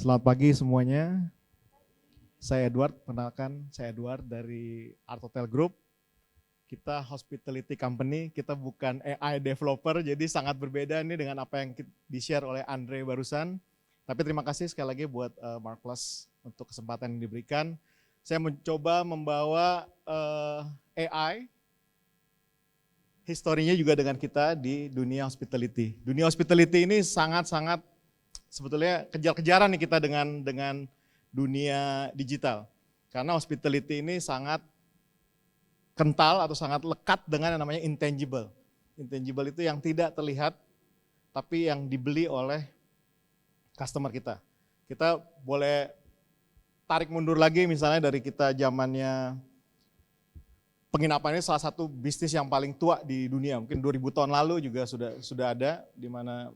Selamat pagi semuanya. Saya Edward, perkenalkan saya Edward dari Art Hotel Group. Kita hospitality company, kita bukan AI developer, jadi sangat berbeda nih dengan apa yang di-share oleh Andre barusan. Tapi terima kasih sekali lagi buat Mark Plus untuk kesempatan yang diberikan. Saya mencoba membawa AI, historinya juga dengan kita di dunia hospitality. Dunia hospitality ini sangat-sangat sebetulnya kejar-kejaran nih kita dengan dunia digital. Karena hospitality ini sangat kental atau sangat lekat dengan yang namanya intangible. Intangible itu yang tidak terlihat tapi yang dibeli oleh customer kita. Kita boleh tarik mundur lagi misalnya dari kita zamannya penginapan ini salah satu bisnis yang paling tua di dunia. Mungkin 2000 tahun lalu juga sudah ada di mana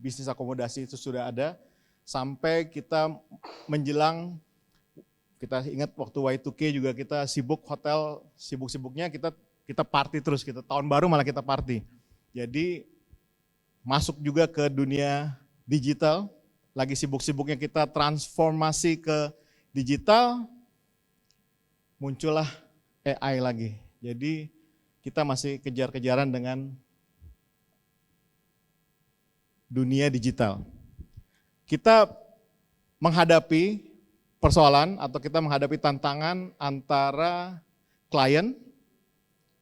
bisnis akomodasi itu sudah ada, sampai kita menjelang, kita ingat waktu Y2K juga kita sibuk hotel, sibuk-sibuknya kita party terus, kita tahun baru malah kita party. Jadi masuk juga ke dunia digital, lagi sibuk-sibuknya kita transformasi ke digital, muncullah AI lagi. Jadi kita masih kejar-kejaran dengan dunia digital. Kita menghadapi persoalan atau kita menghadapi tantangan antara klien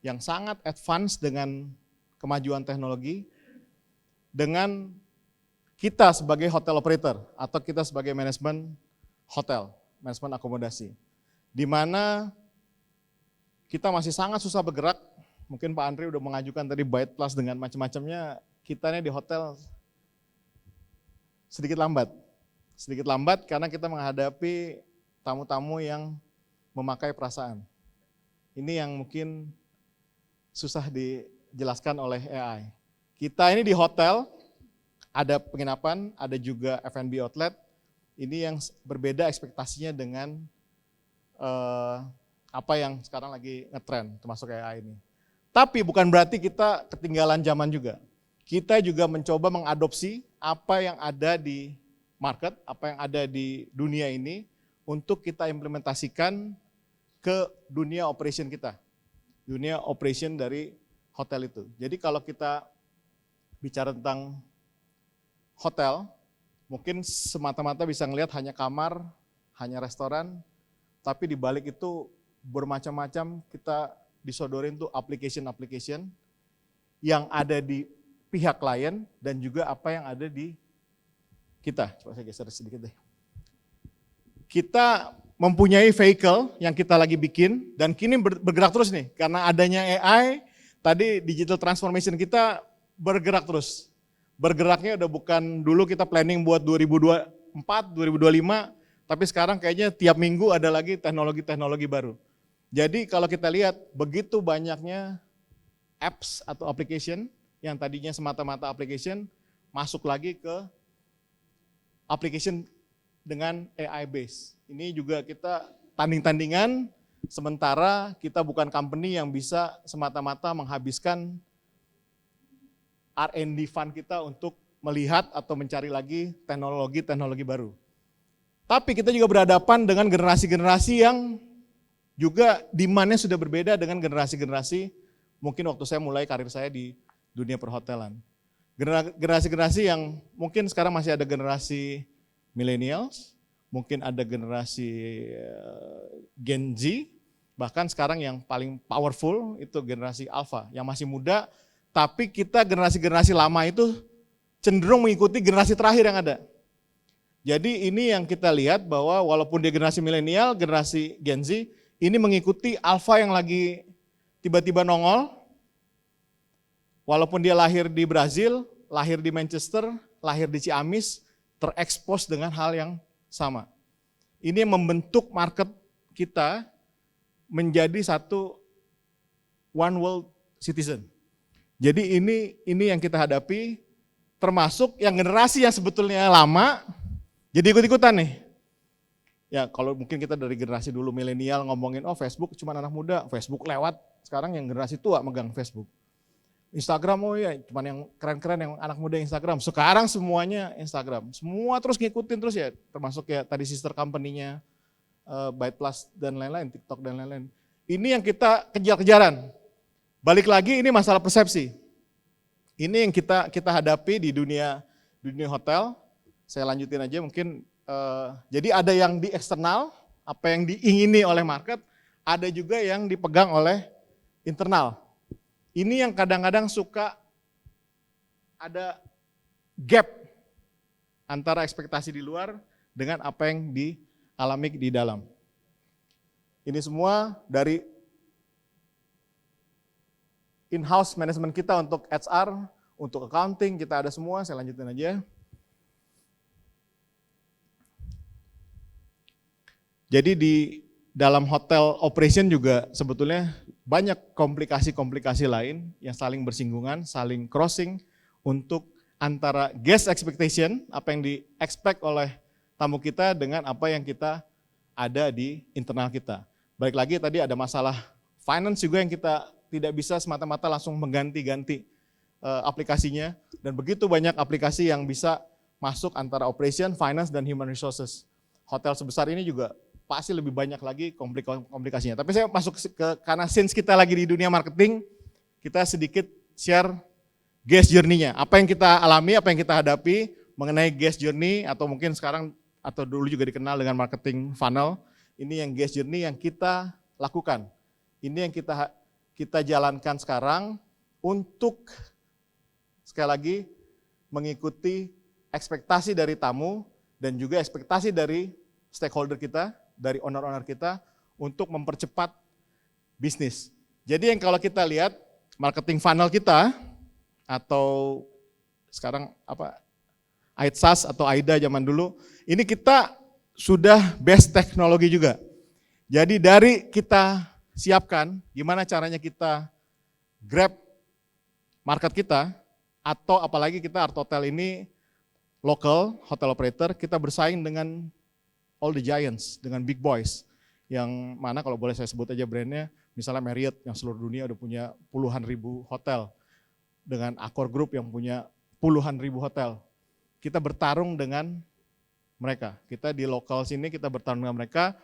yang sangat advance dengan kemajuan teknologi dengan kita sebagai hotel operator atau kita sebagai manajemen hotel, manajemen akomodasi. Di mana kita masih sangat susah bergerak. Mungkin Pak Andre udah mengajukan tadi Byte Plus dengan macam-macamnya, kitanya di hotel sedikit lambat karena kita menghadapi tamu-tamu yang memakai perasaan. Ini yang mungkin susah dijelaskan oleh AI. Kita ini di hotel, ada penginapan, ada juga F&B outlet, ini yang berbeda ekspektasinya dengan apa yang sekarang lagi ngetren, termasuk AI ini. Tapi bukan berarti kita ketinggalan zaman juga. Kita juga mencoba mengadopsi apa yang ada di market, apa yang ada di dunia ini untuk kita implementasikan ke dunia operation kita. Dunia operation dari hotel itu. Jadi kalau kita bicara tentang hotel, mungkin semata-mata bisa ngelihat hanya kamar, hanya restoran, tapi di balik itu bermacam-macam kita disodorin tuh application-application yang ada di pihak klien dan juga apa yang ada di kita. Coba saya geser sedikit deh. Kita mempunyai vehicle yang kita lagi bikin dan kini bergerak terus nih. Karena adanya AI, tadi digital transformation kita bergerak terus. Bergeraknya udah bukan dulu kita planning buat 2024, 2025, tapi sekarang kayaknya tiap minggu ada lagi teknologi-teknologi baru. Jadi kalau kita lihat begitu banyaknya apps atau application yang tadinya semata-mata application, masuk lagi ke application dengan AI base. Ini juga kita tanding-tandingan, sementara kita bukan company yang bisa semata-mata menghabiskan R&D fund kita untuk melihat atau mencari lagi teknologi-teknologi baru. Tapi kita juga berhadapan dengan generasi-generasi yang juga demand-nya sudah berbeda dengan generasi-generasi, mungkin waktu saya mulai karir saya di dunia perhotelan. Generasi-generasi yang mungkin sekarang masih ada generasi millennials, mungkin ada generasi Gen Z, bahkan sekarang yang paling powerful itu generasi Alpha, yang masih muda, tapi kita generasi-generasi lama itu cenderung mengikuti generasi terakhir yang ada. Jadi ini yang kita lihat bahwa walaupun dia generasi milenial, generasi Gen Z, ini mengikuti Alpha yang lagi tiba-tiba nongol. Walaupun dia lahir di Brazil, lahir di Manchester, lahir di Ciamis, terekspos dengan hal yang sama. Ini yang membentuk market kita menjadi satu one world citizen. Jadi ini yang kita hadapi, termasuk yang generasi yang sebetulnya lama, jadi ikut-ikutan nih. Ya kalau mungkin kita dari generasi dulu milenial ngomongin, oh Facebook cuma anak muda, Facebook lewat, sekarang yang generasi tua megang Facebook. Instagram, oh ya, cuman yang keren-keren yang anak muda Instagram. Sekarang semuanya Instagram, semua terus ngikutin terus ya, termasuk ya tadi sister company-nya Byte Plus dan lain-lain, TikTok dan lain-lain. Ini yang kita kejar-kejaran. Balik lagi ini masalah persepsi. Ini yang kita hadapi di dunia hotel. Saya lanjutin aja mungkin. Jadi ada yang di eksternal, apa yang diingini oleh market, ada juga yang dipegang oleh internal. Ini yang kadang-kadang suka ada gap antara ekspektasi di luar dengan apa yang dialami di dalam. Ini semua dari in-house management kita untuk HR, untuk accounting, kita ada semua, saya lanjutin aja. Jadi di dalam hotel operation juga sebetulnya banyak komplikasi-komplikasi lain yang saling bersinggungan, saling crossing untuk antara guest expectation, apa yang di-expect oleh tamu kita dengan apa yang kita ada di internal kita. Balik lagi tadi ada masalah finance juga yang kita tidak bisa semata-mata langsung mengganti-ganti aplikasinya, dan begitu banyak aplikasi yang bisa masuk antara operation, finance, dan human resources. Hotel sebesar ini juga pasti lebih banyak lagi komplikasinya. Tapi saya masuk karena since kita lagi di dunia marketing, kita sedikit share guest journey-nya. Apa yang kita alami, apa yang kita hadapi mengenai guest journey, atau mungkin sekarang atau dulu juga dikenal dengan marketing funnel. Ini yang guest journey yang kita lakukan. Ini yang kita jalankan sekarang untuk sekali lagi mengikuti ekspektasi dari tamu dan juga ekspektasi dari stakeholder kita, dari owner-owner kita untuk mempercepat bisnis. Jadi yang kalau kita lihat marketing funnel kita atau sekarang apa AIDSAS atau AIDA zaman dulu, ini kita sudah best teknologi juga. Jadi dari kita siapkan gimana caranya kita grab market kita, atau apalagi kita Art Hotel ini local hotel operator, kita bersaing dengan all the giants, dengan big boys, yang mana kalau boleh saya sebut aja brandnya, misalnya Marriott yang seluruh dunia udah punya puluhan ribu hotel, dengan Accor Group yang punya puluhan ribu hotel. Kita bertarung dengan mereka, kita di lokal sini kita bertarung dengan mereka,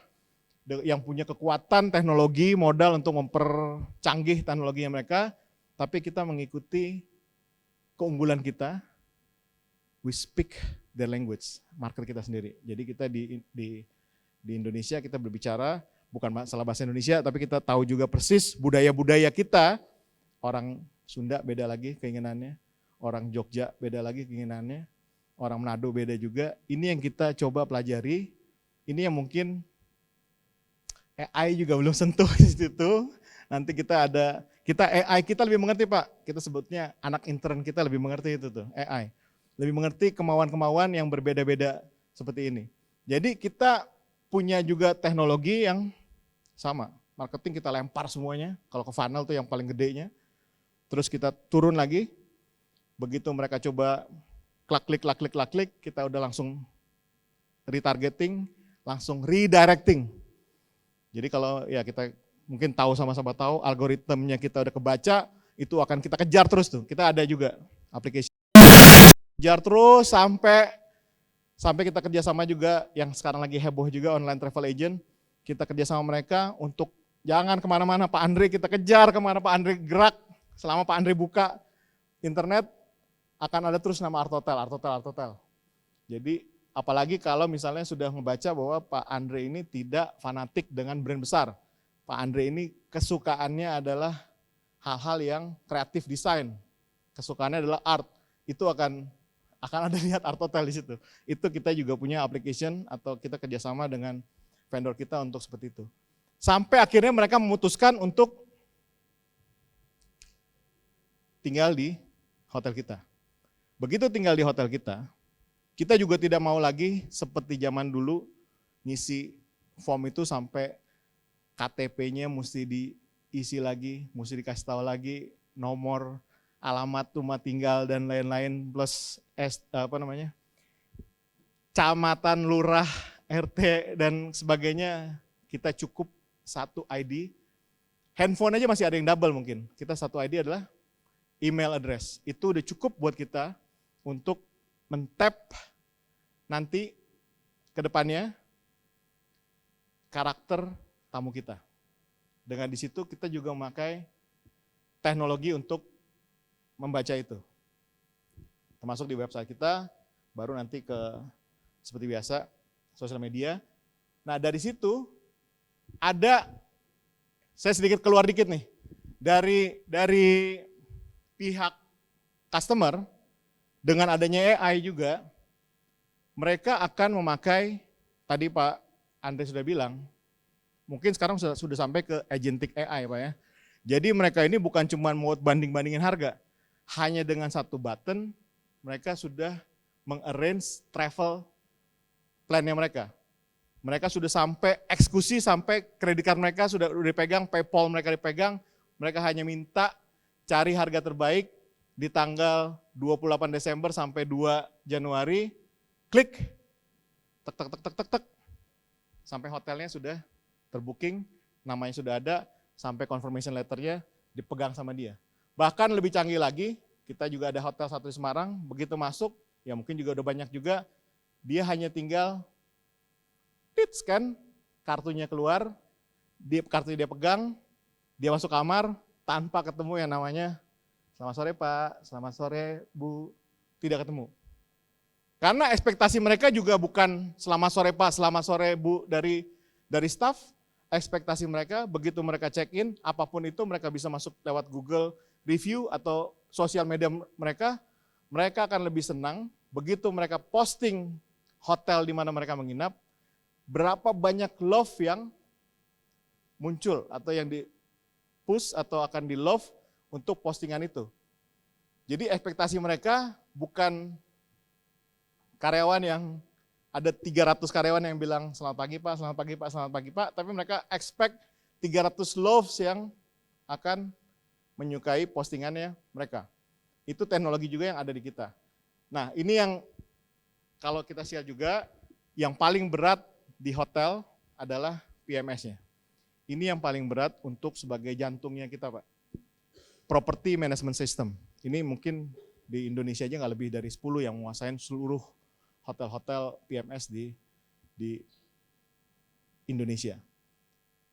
yang punya kekuatan teknologi, modal untuk mempercanggih teknologinya mereka, tapi kita mengikuti keunggulan kita, we speak their language, market kita sendiri. Jadi kita di Indonesia kita berbicara, bukan masalah bahasa Indonesia, tapi kita tahu juga persis budaya-budaya kita. Orang Sunda beda lagi keinginannya, orang Jogja beda lagi keinginannya, orang Manado beda juga. Ini yang kita coba pelajari, ini yang mungkin AI juga belum sentuh di situ. Nanti kita AI kita lebih mengerti Pak, kita sebutnya anak intern kita lebih mengerti itu tuh, AI. Lebih mengerti kemauan-kemauan yang berbeda-beda seperti ini. Jadi kita punya juga teknologi yang sama. Marketing kita lempar semuanya, kalau ke funnel tuh yang paling gedenya. Terus kita turun lagi, begitu mereka coba klik, kita udah langsung retargeting, langsung redirecting. Jadi kalau ya kita mungkin tahu sama-sama tahu, algoritmenya kita udah kebaca, itu akan kita kejar terus tuh. Kita ada juga aplikasi. Kejar terus sampai kita kerjasama juga yang sekarang lagi heboh juga online travel agent, kita kerjasama mereka untuk jangan kemana-mana Pak Andre, kita kejar kemana Pak Andre gerak, selama Pak Andre buka internet akan ada terus nama Art Hotel. Jadi apalagi kalau misalnya sudah membaca bahwa Pak Andre ini tidak fanatik dengan brand besar, Pak Andre ini kesukaannya adalah hal-hal yang kreatif desain, kesukaannya adalah art, itu akan ada lihat Art Hotel di situ. Itu kita juga punya application atau kita kerjasama dengan vendor kita untuk seperti itu. Sampai akhirnya mereka memutuskan untuk tinggal di hotel kita. Begitu tinggal di hotel kita juga tidak mau lagi seperti zaman dulu ngisi form itu sampai KTP-nya mesti diisi lagi, mesti dikasih tahu lagi nomor, alamat rumah tinggal dan lain-lain plus kecamatan, lurah, RT dan sebagainya. Kita cukup satu ID. Handphone aja masih ada yang double mungkin. Kita satu ID adalah email address. Itu udah cukup buat kita untuk men-tap nanti ke depannya karakter tamu kita. Dengan di situ kita juga memakai teknologi untuk membaca itu. Termasuk di website kita, baru nanti ke seperti biasa sosial media. Nah, dari situ ada, saya sedikit keluar dikit nih, dari pihak customer dengan adanya AI juga, mereka akan memakai, tadi Pak Andre sudah bilang, mungkin sekarang sudah sampai ke agentic AI Pak ya. Jadi mereka ini bukan cuma mau banding-bandingin harga, hanya dengan satu button mereka sudah meng-arrange travel plan-nya mereka. Mereka sudah sampai eksekusi, sampai kredit card mereka sudah dipegang, PayPal mereka dipegang, mereka hanya minta cari harga terbaik di tanggal 28 Desember sampai 2 Januari, klik, tek tek tek tek tek tek, sampai hotelnya sudah terbooking, namanya sudah ada, sampai confirmation letternya dipegang sama dia. Bahkan lebih canggih lagi, kita juga ada hotel satu di Semarang, begitu masuk, ya mungkin juga udah banyak juga, dia hanya tinggal scan, kartunya keluar, kartunya dia pegang, dia masuk kamar tanpa ketemu yang namanya selamat sore Pak, selamat sore Bu, tidak ketemu. Karena ekspektasi mereka juga bukan selamat sore Pak, selamat sore Bu dari staff, ekspektasi mereka begitu mereka check in, apapun itu mereka bisa masuk lewat Google review atau sosial media mereka akan lebih senang begitu mereka posting hotel di mana mereka menginap, berapa banyak love yang muncul atau yang di push atau akan di love untuk postingan itu. Jadi ekspektasi mereka bukan karyawan yang ada 300 karyawan yang bilang selamat pagi Pak, selamat pagi Pak, selamat pagi Pak, tapi mereka expect 300 loves yang akan menyukai postingannya mereka. Itu teknologi juga yang ada di kita. Nah, ini yang kalau kita share juga, yang paling berat di hotel adalah PMS-nya. Ini yang paling berat untuk sebagai jantungnya kita Pak. Property Management System. Ini mungkin di Indonesia aja nggak lebih dari 10 yang menguasain seluruh hotel-hotel PMS di Indonesia.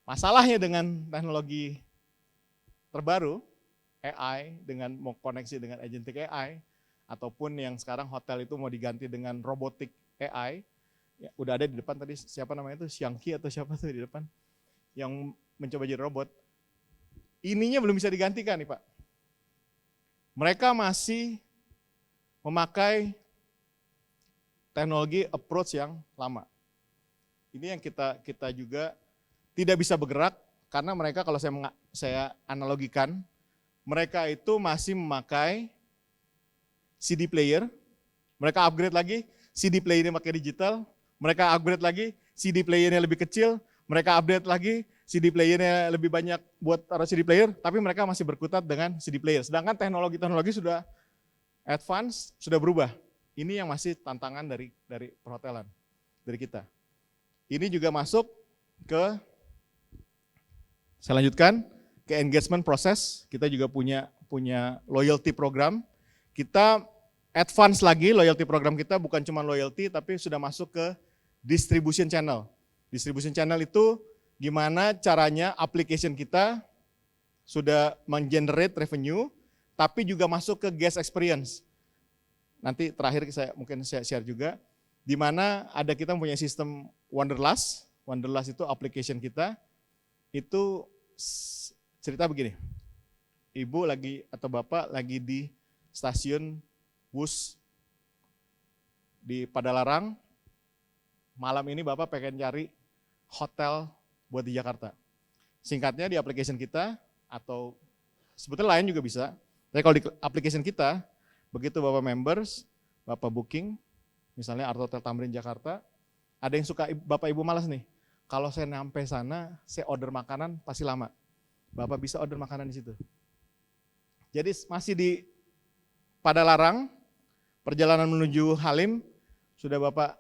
Masalahnya dengan teknologi terbaru, AI, dengan mau koneksi dengan agentic AI, ataupun yang sekarang hotel itu mau diganti dengan robotic AI, ya, udah ada di depan tadi, siapa namanya itu, Xiangqi atau siapa tuh di depan, yang mencoba jadi robot, ininya belum bisa digantikan nih Pak. Mereka masih memakai teknologi approach yang lama. Ini yang kita juga tidak bisa bergerak karena mereka kalau saya analogikan, mereka itu masih memakai CD player, mereka upgrade lagi, CD playernya pakai digital, mereka upgrade lagi, CD playernya lebih kecil, mereka update lagi, CD playernya lebih banyak buat taruh CD player, tapi mereka masih berkutat dengan CD player. Sedangkan teknologi sudah advance, sudah berubah. Ini yang masih tantangan dari perhotelan, dari kita. Ini juga masuk ke, saya lanjutkan, ke engagement proses. Kita juga punya loyalty program. Kita advance lagi loyalty program kita, bukan cuma loyalty, tapi sudah masuk ke distribution channel. Distribution channel itu gimana caranya application kita sudah menggenerate revenue, tapi juga masuk ke guest experience. Nanti terakhir mungkin saya share juga, di mana ada kita punya sistem Wanderlust. Wanderlust itu application kita, itu cerita begini, ibu lagi atau bapak lagi di stasiun bus di Padalarang, malam ini bapak pengen cari hotel buat di Jakarta. Singkatnya di application kita, atau sebetulnya lain juga bisa, tapi kalau di application kita, begitu Bapak members, Bapak booking, misalnya Art Hotel Tamrin Jakarta, ada yang suka Bapak Ibu malas nih, kalau saya nyampe sana, saya order makanan pasti lama. Bapak bisa order makanan di situ. Jadi masih di Padalarang, perjalanan menuju Halim, sudah Bapak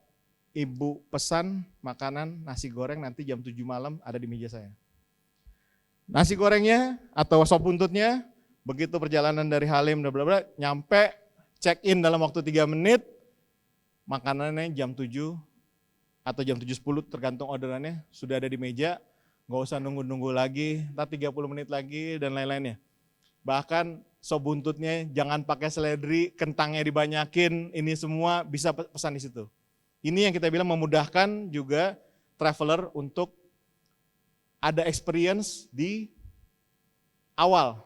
Ibu pesan makanan nasi goreng nanti jam 7 malam ada di meja saya. Nasi gorengnya atau sop buntutnya begitu perjalanan dari Halim, bla bla bla, nyampe check in dalam waktu 3 menit, makanannya jam 7 atau jam 7.10 tergantung orderannya, sudah ada di meja, nggak usah nunggu-nunggu lagi, ntar 30 menit lagi dan lain-lainnya. Bahkan sop buntutnya jangan pakai seledri, kentangnya dibanyakin, ini semua bisa pesan di situ. Ini yang kita bilang memudahkan juga traveler untuk ada experience di awal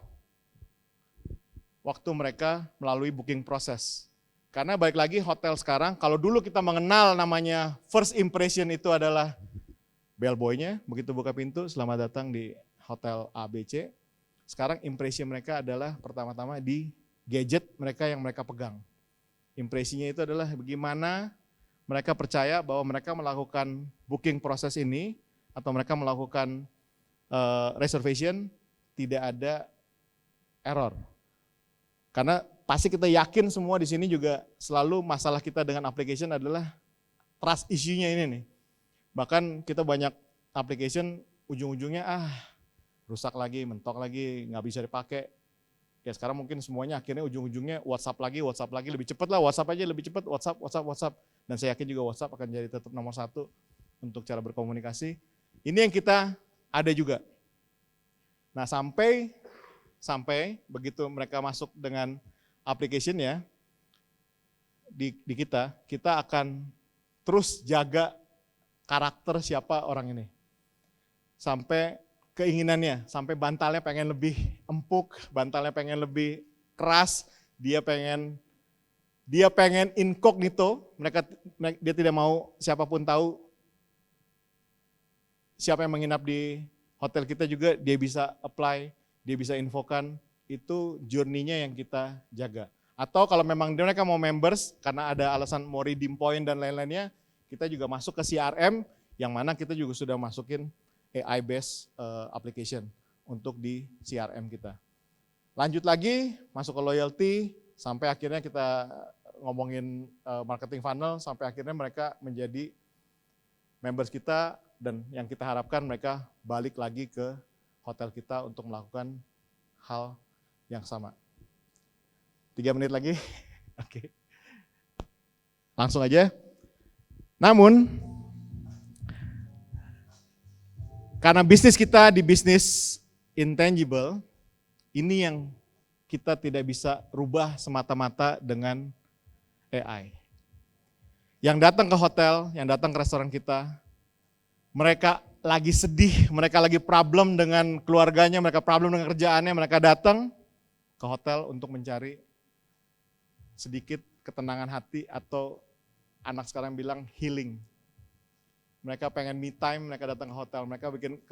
waktu mereka melalui booking proses. Karena balik lagi hotel sekarang, kalau dulu kita mengenal namanya first impression itu adalah bellboy-nya, begitu buka pintu, selamat datang di hotel ABC. Sekarang impression mereka adalah pertama-tama di gadget mereka yang mereka pegang. Impresinya itu adalah bagaimana mereka percaya bahwa mereka melakukan booking proses ini, atau mereka melakukan reservation, tidak ada error. Karena pasti kita yakin semua di sini juga selalu masalah kita dengan application adalah trust issue-nya ini nih. Bahkan kita banyak application ujung-ujungnya rusak lagi, mentok lagi, nggak bisa dipakai. Ya sekarang mungkin semuanya akhirnya ujung-ujungnya WhatsApp lagi, lebih cepat lah, WhatsApp aja lebih cepat, WhatsApp. Dan saya yakin juga WhatsApp akan jadi tetap nomor 1 untuk cara berkomunikasi. Ini yang kita ada juga. Nah sampai begitu mereka masuk dengan application ya, di kita akan terus jaga karakter siapa orang ini. Sampai keinginannya, sampai bantalnya pengen lebih empuk, bantalnya pengen lebih keras, dia pengen incognito, dia tidak mau siapapun tahu siapa yang menginap di hotel kita juga, dia bisa apply, dia bisa infokan, itu journey-nya yang kita jaga. Atau kalau memang mereka mau members, karena ada alasan mau redeem point dan lain-lainnya, kita juga masuk ke CRM, yang mana kita juga sudah masukin AI-based application untuk di CRM kita. Lanjut lagi, masuk ke loyalty, sampai akhirnya kita ngomongin marketing funnel, sampai akhirnya mereka menjadi members kita, dan yang kita harapkan mereka balik lagi ke hotel kita untuk melakukan hal yang sama. 3 menit lagi, oke. Langsung aja. Namun, karena bisnis kita di bisnis intangible, ini yang kita tidak bisa rubah semata-mata dengan AI. Yang datang ke hotel, yang datang ke restoran kita, mereka lagi sedih, mereka lagi problem dengan keluarganya, mereka problem dengan kerjaannya, mereka datang ke hotel untuk mencari sedikit ketenangan hati, atau anak sekarang bilang healing. Mereka pengen me time, mereka datang ke hotel, mereka bikin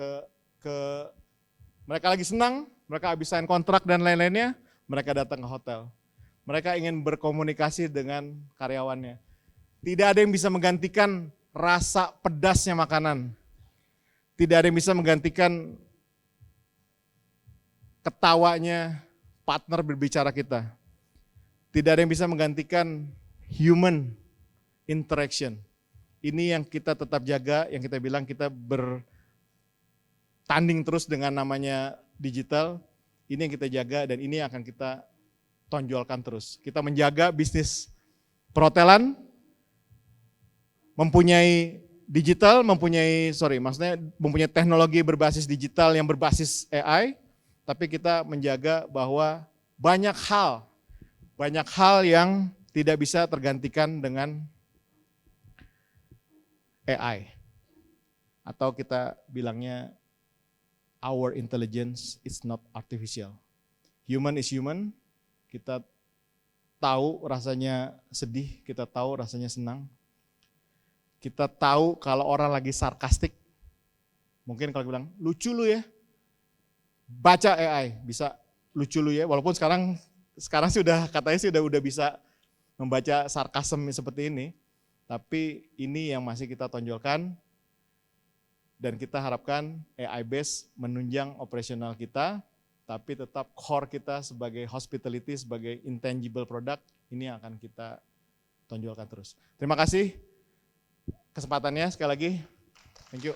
mereka lagi senang, mereka habis sign kontrak dan lain-lainnya, mereka datang ke hotel. Mereka ingin berkomunikasi dengan karyawannya. Tidak ada yang bisa menggantikan rasa pedasnya makanan. Tidak ada yang bisa menggantikan ketawanya partner berbicara kita. Tidak ada yang bisa menggantikan human interaction. Ini yang kita tetap jaga, yang kita bilang kita bertanding terus dengan namanya digital. Ini yang kita jaga dan ini yang akan kita tonjolkan terus. Kita menjaga bisnis perhotelan, mempunyai mempunyai teknologi berbasis digital yang berbasis AI, tapi kita menjaga bahwa banyak hal yang tidak bisa tergantikan dengan AI. Atau kita bilangnya our intelligence is not artificial. Human is human, kita tahu rasanya sedih, kita tahu rasanya senang. Kita tahu kalau orang lagi sarkastik, mungkin kalau bilang, lucu lu ya, baca AI, bisa lucu lu ya, walaupun sekarang sih katanya sih udah bisa membaca sarkasem seperti ini, tapi ini yang masih kita tonjolkan, dan kita harapkan AI based menunjang operasional kita, tapi tetap core kita sebagai hospitality, sebagai intangible product, ini yang akan kita tonjolkan terus. Terima kasih kesempatannya sekali lagi. Thank you.